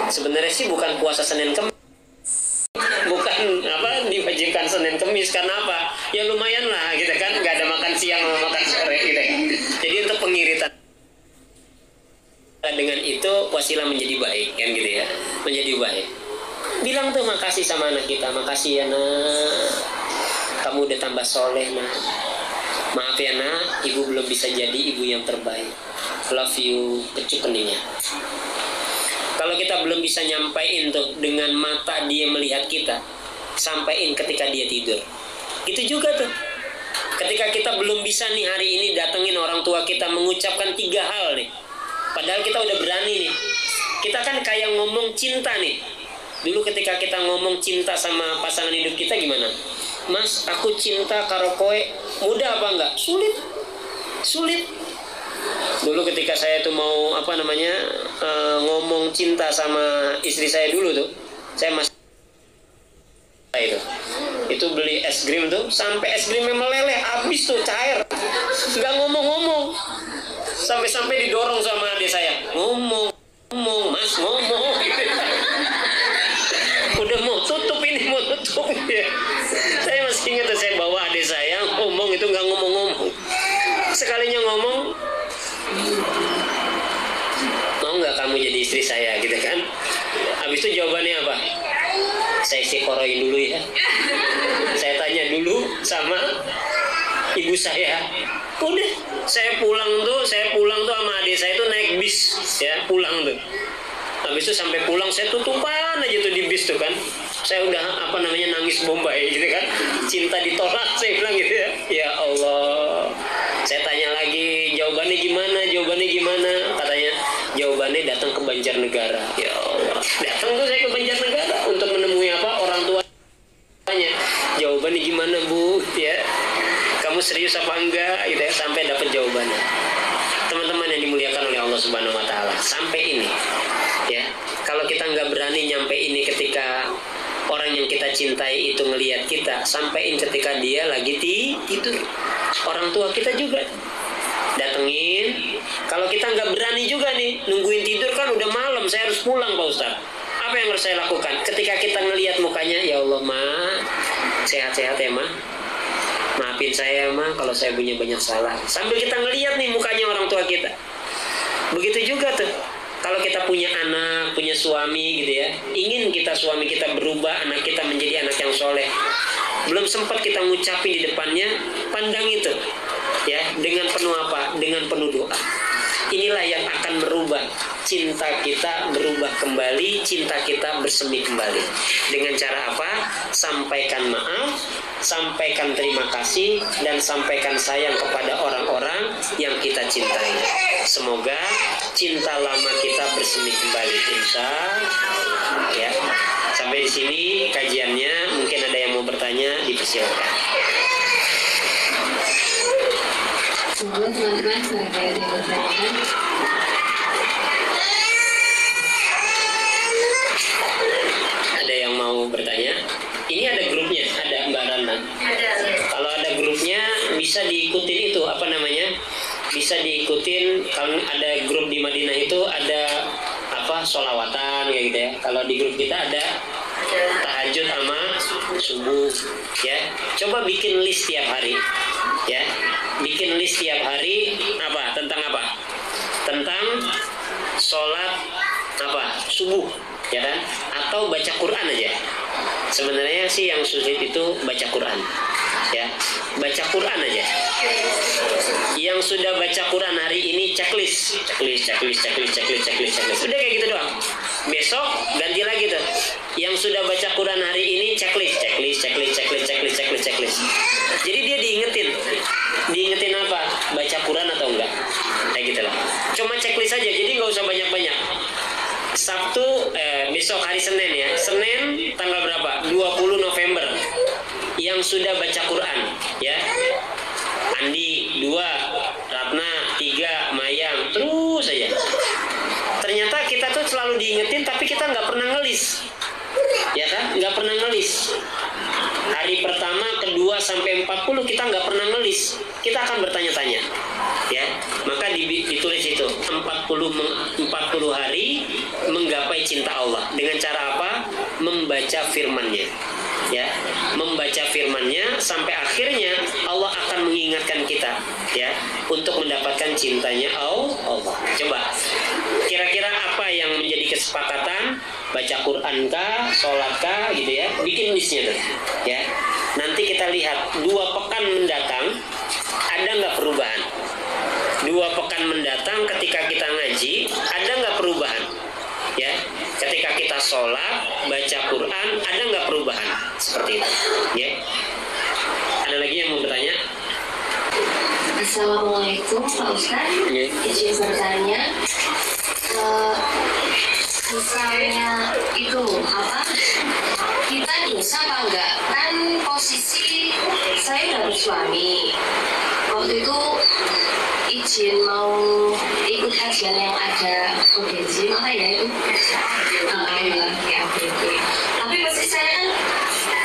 Sebenarnya sih bukan puasa Senin Kemis, bukan diwajibkan Senin Kemis, karena apa? Ya lumayan lah gitu kan, nggak ada makan siang sama makan sore gitu kan. Jadi untuk pengiritan dengan itu wasilah menjadi baik kan gitu ya, menjadi baik. Bilang tuh makasih sama anak kita, makasih ya nak, kamu udah tambah soleh nak. Maaf ya nak, ibu belum bisa jadi ibu yang terbaik. Love you, kecup keningnya. Kalau kita belum bisa nyampain tuh dengan mata dia melihat kita, sampaiin ketika dia tidur. Itu juga tuh. Ketika kita belum bisa nih hari ini datengin orang tua kita mengucapkan 3 hal nih. Padahal kita udah berani nih. Kita kan kayak ngomong cinta nih. Dulu ketika kita ngomong cinta sama pasangan hidup kita gimana? Mas, aku cinta karo koe. Mudah apa enggak? Sulit. Dulu ketika saya tuh mau ngomong cinta sama istri saya dulu tuh, saya masih itu beli es krim tuh sampai es krimnya meleleh, habis tuh cair, nggak ngomong-ngomong, sampai didorong sama adik saya, ngomong mas ngomong. Udah mau tutup ya. Saya masih ingat tuh, saya bawa adik saya ngomong itu nggak ngomong-ngomong, sekalinya ngomong, mau nggak kamu jadi istri saya gitu kan? Habis itu jawabannya apa? Saya istiqorohin dulu ya. Saya tanya dulu sama ibu saya. Udah, saya pulang tuh sama adik saya tuh naik bis ya, pulang tuh. Habis itu sampai pulang saya tutupan aja tuh di bis tuh kan. Saya udah nangis bombay gitu kan. Cinta ditolak saya bilang gitu ya. Ya Allah. Saya tanya lagi, jawabannya gimana? Katanya jawabannya datang ke Banjarnegara. Ya Allah. Datang tuh saya ke Banjarnegara untuk menemui orang tuanya. Jawabannya gimana Bu? Ya. Kamu serius apa enggak? Gitu ya, sampai dapat jawabannya. Teman-teman yang dimuliakan oleh Allah Subhanahu wa taala, sampai ini. Ya. Kalau kita nggak berani nyampe ini ketika orang yang kita cintai itu ngelihat kita, sampaiin ketika dia lagi tidur. Orang tua kita juga datengin. Kalau kita nggak berani juga nih, nungguin tidur kan udah malam, saya harus pulang Pak Ustadz. Apa yang harus saya lakukan? Ketika kita ngelihat mukanya, ya Allah Ma, sehat-sehat ya Ma, maafin saya Ma kalau saya punya banyak salah. Sambil kita ngelihat nih mukanya orang tua kita. Begitu juga tuh, kalau kita punya anak, punya suami gitu ya, ingin suami kita berubah, anak kita menjadi anak yang soleh. Belum sempat kita ngucapin di depannya, pandang itu ya, dengan penuh apa? Dengan penuh doa. Inilah yang akan merubah cinta kita, berubah kembali, cinta kita bersemi kembali. Dengan cara apa? Sampaikan maaf, sampaikan terima kasih, dan sampaikan sayang kepada orang-orang yang kita cintai. Semoga cinta lama kita bersemi kembali, insya Allah ya. Sampai di sini kajiannya. Mungkin ada yang mau bertanya, dipersilakan. Teman-teman, ada yang mau bertanya? Ada yang mau bertanya? Ini ada grupnya, ada Mbak Rana. Kalau ada grupnya bisa diikutin itu bisa diikutin. Kalau ada grup di Madinah itu ada sholawatan kayak gitu ya. Kalau di grup kita ada tahajud sama subuh ya. Coba bikin list tiap hari ya. Bikin list tiap hari tentang sholat subuh ya kan, atau baca Quran aja. Sebenarnya sih yang sulit itu baca Quran ya. Baca Quran aja. Yang sudah baca Quran hari ini checklist. Udah kayak gitu doang. Besok ganti lagi tuh. Yang sudah baca Quran hari ini checklist. Jadi dia diingetin apa? Baca Quran atau enggak? Kayak gitu lah. Cuma checklist aja. Jadi nggak usah banyak-banyak. Sabtu, besok hari Senin ya. Senin tanggal berapa? 20 November. Yang sudah baca Quran ya. Andi 2, Ratna 3, Mayang, terus aja. Ternyata kita tuh selalu diingetin, tapi kita nggak pernah ngelis, ya kan? Nggak pernah ngelis. Hari pertama, kedua sampai 40 kita nggak pernah ngelis. Kita akan bertanya-tanya. ya, maka ditulis itu 40 hari menggapai cinta Allah. Dengan cara apa? Membaca firman-Nya, ya, membaca firman-Nya sampai akhirnya Allah akan mengingatkan kita, ya, untuk mendapatkan cintanya Allah. Coba, kira-kira apa yang menjadi kesepakatan? Baca Quran kah, sholat kah, gitu ya? Bikin listnya tuh, ya. Nanti kita lihat 2 pekan mendatang ada nggak perubahan. 2 pekan mendatang ketika kita ngaji ada nggak perubahan, ya. Ketika kita sholat, baca Quran, ada nggak perubahan seperti itu, ya. Ada lagi yang mau bertanya? Assalamualaikum Pak Ustadz. Izin bertanya, misalnya itu apa? Kita dosa apa enggak? Kan posisi saya udah bersuami. Waktu itu izin mau ikut kajian yang ada ODG, apa ya itu? Ya, tapi posisi saya kan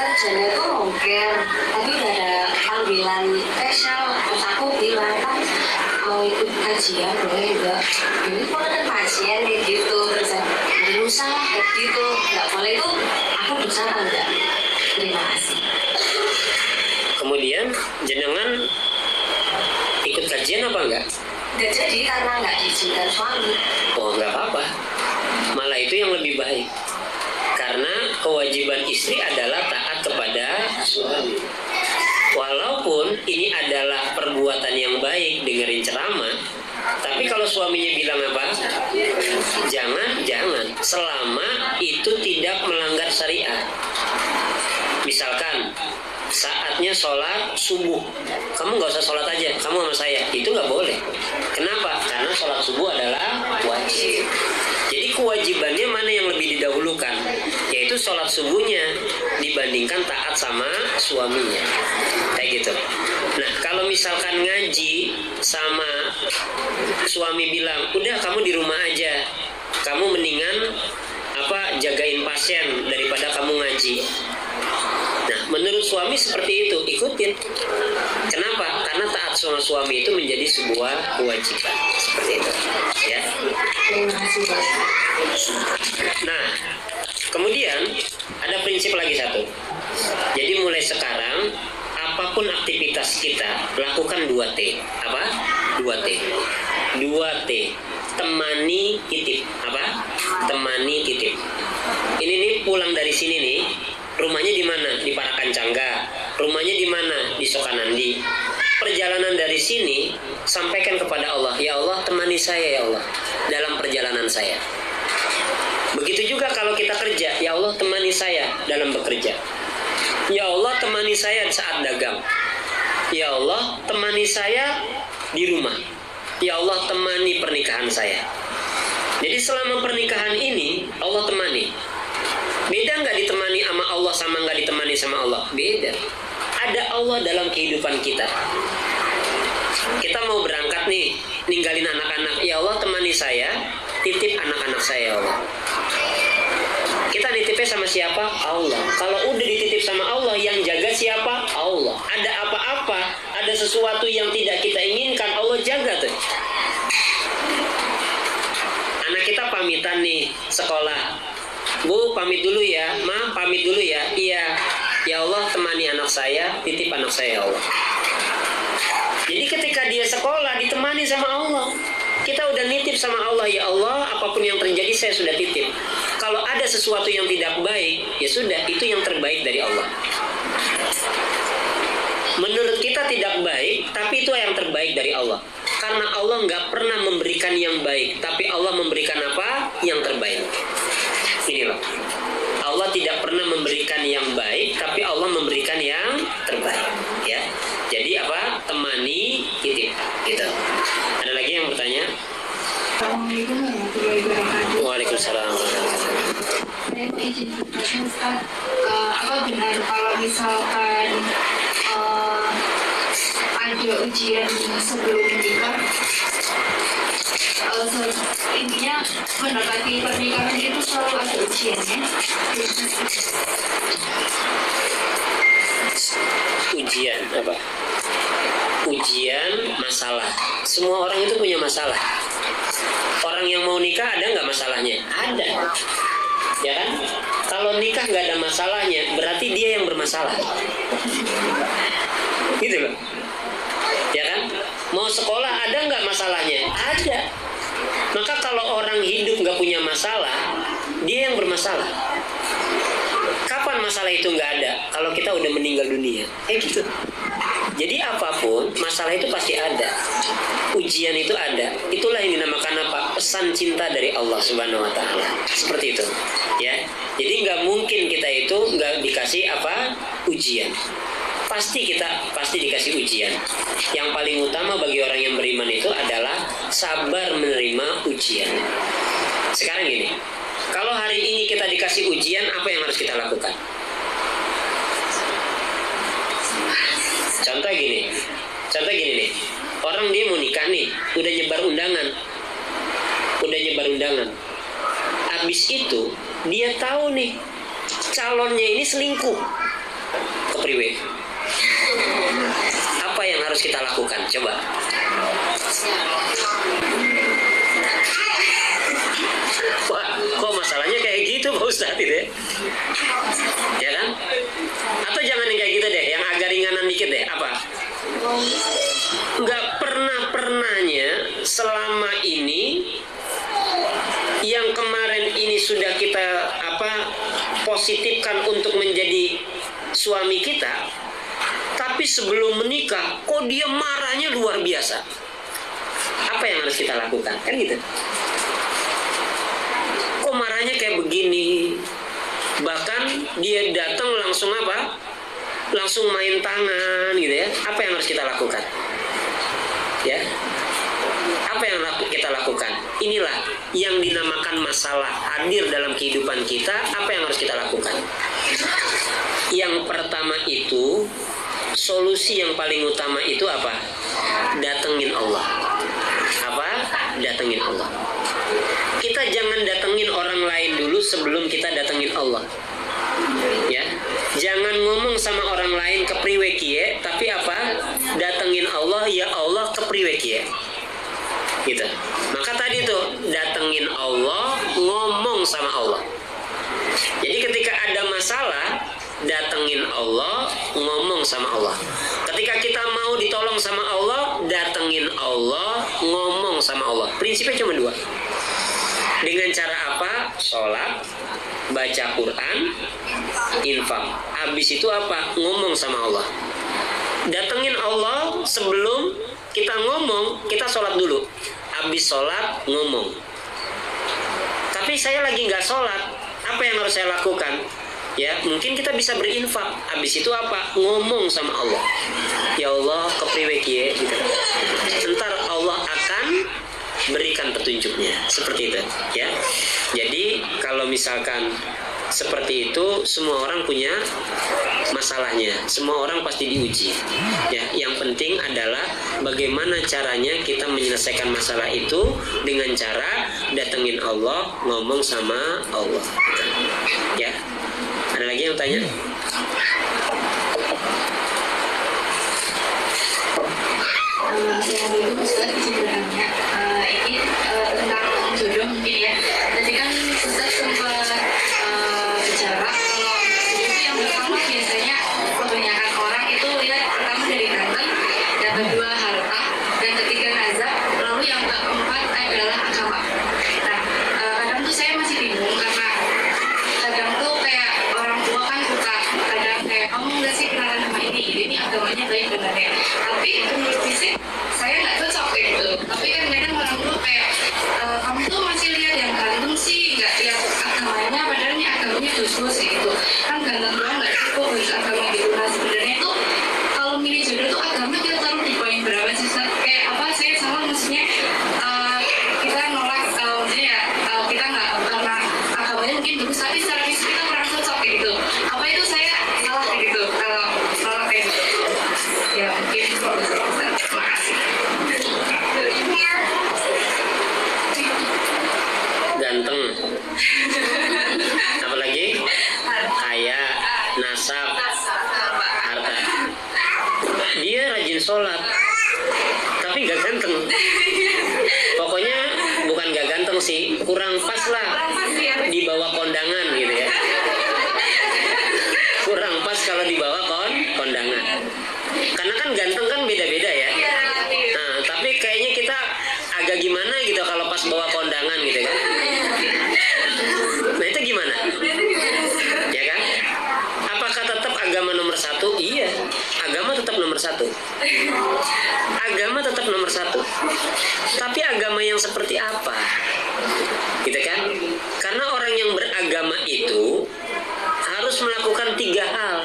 kerjanya tuh mungkin, tapi udah ada panggilan spesial. Terus aku bilang kan mau ikut kajian boleh enggak? Ini kok ada pasien kayak gitu, terus dosa kayak gitu, nggak boleh itu. Aku dosa apa enggak? Terima kasih. Kemudian jenengan ikut kajian apa enggak? Nggak jadi karena nggak diizinkan suami. Oh, nggak apa-apa. Malah itu yang lebih baik. Karena kewajiban istri adalah taat kepada suami. Walaupun ini adalah perbuatan yang baik, dengerin ceramah, tapi kalau suaminya bilang apa? Jangan, selama itu tidak melanggar syariat. Misalkan saatnya sholat subuh, kamu nggak usah sholat aja, kamu sama saya, itu nggak boleh. Kenapa? Karena sholat subuh adalah wajib. Jadi kewajibannya mana yang lebih didahulukan? Yaitu sholat subuhnya dibandingkan taat sama suaminya, kayak gitu. Nah, kalau misalkan ngaji sama suami bilang, udah kamu di rumah aja, kamu mendingan jagain pasien daripada kamu ngaji. Nah, menurut suami seperti itu, ikutin. Kenapa? Karena taat sama suami itu menjadi sebuah kewajiban. Seperti itu, ya. Nah, kemudian ada prinsip lagi satu. Jadi mulai sekarang, apapun aktivitas kita, lakukan 2T. Apa? 2T. 2T. Temani, titip. Apa? Temani, titip. Ini nih pulang dari sini nih. Rumahnya di mana? Di Parakan Cangga. Rumahnya di mana? Di Sokanandi. Perjalanan dari sini sampaikan kepada Allah, ya Allah temani saya ya Allah dalam perjalanan saya. Begitu juga kalau kita kerja, ya Allah temani saya dalam bekerja. Ya Allah temani saya saat dagang. Ya Allah temani saya di rumah. Ya Allah temani pernikahan saya. Jadi selama pernikahan ini Allah temani. Beda nggak ditemani sama Allah sama nggak ditemani sama Allah? Beda. Ada Allah dalam kehidupan kita. Kita mau berangkat nih, ninggalin anak-anak. Ya Allah temani saya, titip anak-anak saya ya Allah. Kita nitipnya sama siapa? Allah. Kalau udah dititip sama Allah, yang jaga siapa? Allah. Ada apa-apa, ada sesuatu yang tidak kita inginkan, Allah jaga tuh. Anak kita pamitan nih sekolah. Bu, pamit dulu ya. Ma, pamit dulu ya. Iya. Ya Allah, temani anak saya, titip anak saya ya Allah. Jadi ketika dia sekolah, ditemani sama Allah. Kita udah nitip sama Allah, ya Allah, apapun yang terjadi saya sudah titip. Kalau ada sesuatu yang tidak baik, ya sudah, itu yang terbaik dari Allah. Menurut kita tidak baik, tapi itu yang terbaik dari Allah. Karena Allah nggak pernah memberikan yang baik, tapi Allah memberikan apa? Yang terbaik. Inilah. Allah tidak pernah memberikan yang baik, tapi Allah memberikan yang terbaik. Ya. Jadi apa? Temani, titip. Gitu. Ada lagi yang bertanya? Assalamualaikum warahmatullahi wabarakatuh. Waalaikumsalam. Saya mau izin bertanya Ustaz, apa benar kalau misalkan ada ujian sebelum menikah? Intinya mendapati pernikahan itu selalu ada ujiannya. Ujian apa? ujian, masalah. Semua orang itu punya masalah. Orang yang mau nikah ada nggak masalahnya? Ada, ya kan? Kalau nikah nggak ada masalahnya, berarti dia yang bermasalah. Gitu loh, ya kan? Mau sekolah ada nggak masalahnya? Ada. Maka kalau orang hidup nggak punya masalah, dia yang bermasalah. Kapan masalah itu nggak ada? Kalau kita udah meninggal dunia, gitu. Jadi apapun masalah itu pasti ada, ujian itu ada. Itulah yang dinamakan apa? Pesan cinta dari Allah Subhanahu Wa Taala. Seperti itu, ya. Jadi nggak mungkin kita itu nggak dikasih apa? Ujian. Pasti dikasih ujian. Yang paling utama bagi orang yang beriman itu adalah sabar menerima ujian. Sekarang gini, kalau hari ini kita dikasih ujian, apa yang harus kita lakukan? Contoh gini nih, orang dia mau nikah nih, udah nyebar undangan. Abis itu dia tahu nih calonnya ini selingkuh, kepriwe. Apa yang harus kita lakukan? Coba. Wah, kok masalahnya kayak gitu Pak Ustadz itu ya? Ya kan? Atau jangan yang kayak gitu deh, yang agak ringanan dikit deh. Apa? Nggak pernahnya selama ini yang kemarin ini sudah kita positifkan untuk menjadi suami kita, tapi sebelum menikah kok dia marahnya luar biasa. Apa yang harus kita lakukan? Kan gitu. Kok marahnya kayak begini? Bahkan dia datang langsung apa? Langsung main tangan gitu ya. Apa yang harus kita lakukan? Ya. Apa yang kita lakukan? Inilah yang dinamakan masalah hadir dalam kehidupan kita. Apa yang harus kita lakukan? Yang pertama itu, solusi yang paling utama itu apa? Datengin Allah. Apa? Datengin Allah. Kita jangan datengin orang lain dulu sebelum kita datengin Allah. Ya, jangan ngomong sama orang lain kepriwe kiye, tapi apa? Datengin Allah, ya Allah kepriwe kiye. Gitu. Maka tadi tuh datengin Allah, ngomong sama Allah. Jadi ketika ada masalah, datengin Allah, ngomong sama Allah. Ketika kita mau ditolong sama Allah, datengin Allah, ngomong sama Allah. Prinsipnya cuma dua. Dengan cara apa? Sholat, baca Quran, infak. Habis itu apa? Ngomong sama Allah. Datengin Allah sebelum kita ngomong, kita sholat dulu. Habis sholat, ngomong. Tapi saya lagi nggak sholat, apa yang harus saya lakukan? Ya, mungkin kita bisa berinfak. Habis itu apa? Ngomong sama Allah. Ya Allah, kepriwe kiye gitu. Ntar Allah akan berikan petunjuknya. Seperti itu, ya. Jadi kalau misalkan seperti itu, semua orang punya masalahnya. Semua orang pasti diuji. Ya, yang penting adalah bagaimana caranya kita menyelesaikan masalah itu dengan cara datengin Allah, ngomong sama Allah. Ya. Ada lagi yang tanya? Yang dulu Ustaz sebenarnya ini tentang jodoh mungkin ya. Tadi kan Ustaz sempat bicara kalau jodoh itu yang pertama biasanya kebanyakan orang itu lihat pertama dari ganteng, yang kedua harta, dan ketiga nazar, lalu yang keempat adalah agama. Nah, kadang tuh saya masih bingung karena kadang tuh kayak orang tua kan suka kadang kayak kamu nggak sih kenalan sama ini agamanya baik benernya, tapi menurut fisik saya nggak cocok kayak gitu. Tapi kan kadang orang tua kayak kamu tuh masih lihat yang ganteng sih, nggak lihat agamanya, padahal ini agamanya bagus gitu kan, ganteng doang nggak cukup harus agama gitu. Nah sebenarnya tuh kalau milih jodoh tuh agama kita taruh di poin berapa sih? Kayak apa saya salah maksudnya kita nolak maksudnya kita nggak karena agamanya mungkin bagus tapi secara fisik kita kurang cocok kayak gitu. Apa itu saya salah kayak gitu kalau nolak kayak gitu? Ya mungkin terima kasih. Ganteng. Apalagi? Kaya, nasab, harta. Dia rajin sholat, Karena kan ganteng kan beda-beda ya. Nah, tapi kayaknya kita agak gimana gitu kalau pas bawa kondangan gitu kan. Nah itu gimana? Ya kan? Apakah tetap agama nomor satu? Iya, agama tetap nomor satu. Agama tetap nomor satu. Tapi agama yang seperti apa? Gitu kan? Karena orang yang beragama itu harus melakukan 3 hal.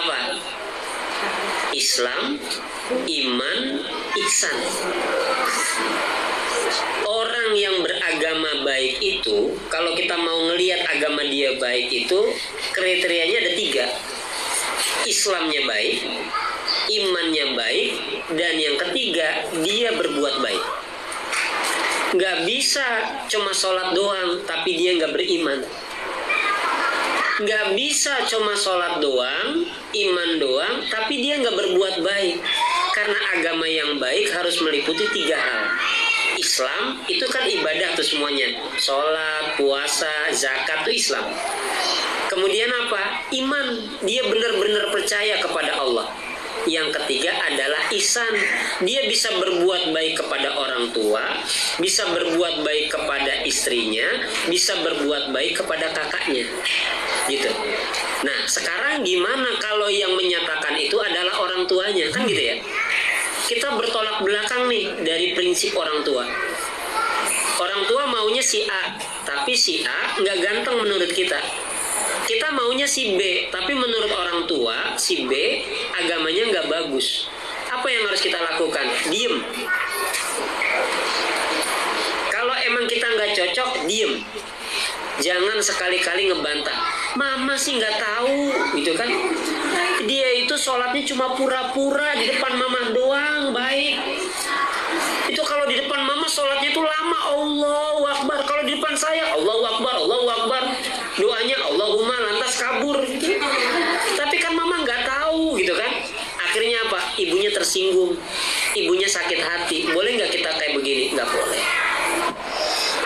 Apa? Islam, iman, ihsan. Orang yang beragama baik itu, kalau kita mau ngelihat agama dia baik itu, kriterianya ada 3. Islamnya baik, imannya baik, dan yang ketiga, dia berbuat baik. Nggak bisa cuma sholat doang, tapi dia nggak beriman. Nggak bisa cuma sholat doang, iman doang, tapi dia nggak berbuat baik. Karena agama yang baik harus meliputi 3 hal. Islam itu kan ibadah tuh semuanya. Sholat, puasa, zakat itu Islam. Kemudian apa? Iman. Dia benar-benar percaya kepada Allah. Yang ketiga adalah ihsan. Dia bisa berbuat baik kepada orang tua, bisa berbuat baik kepada istrinya, bisa berbuat baik kepada kakaknya. Gitu. Nah, sekarang gimana kalau yang menyatakan itu adalah orang tuanya? Kan gitu ya. Kita bertolak belakang nih dari prinsip orang tua. Orang tua maunya si A, tapi si A nggak ganteng menurut kita. Kita maunya si B, tapi menurut orang tua si B agamanya nggak bagus. Apa yang harus kita lakukan? Diem. Kalau emang kita nggak cocok, diem. Jangan sekali-kali ngebantah. Mama sih nggak tahu, gitu kan? Dia itu sholatnya cuma pura-pura di depan mama doang, baik. Itu kalau di depan mama sholatnya itu lama, Allahu Akbar. Kalau di depan saya, Allahu Akbar, Allahu Akbar. Doanya Allahumma lantas kabur. Gitu. Tapi kan mama nggak tahu, gitu kan? Akhirnya apa? Ibunya tersinggung, ibunya sakit hati. Boleh nggak kita kayak begini? Nggak boleh.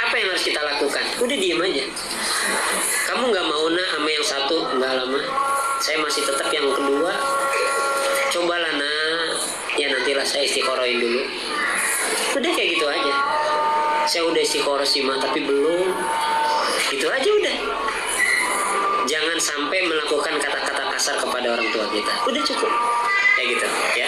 Apa yang harus kita lakukan? Udah diem aja. Kamu nggak mau sama yang satu? Nggak lama. Saya masih tetap yang kedua. Cobalah ya nantilah saya istiqorohin dulu. Udah kayak gitu aja. Saya udah istiqoroh sih mah, tapi belum. Gitu aja udah. Jangan sampai melakukan kata-kata kasar kepada orang tua kita. Udah cukup. Kayak gitu ya.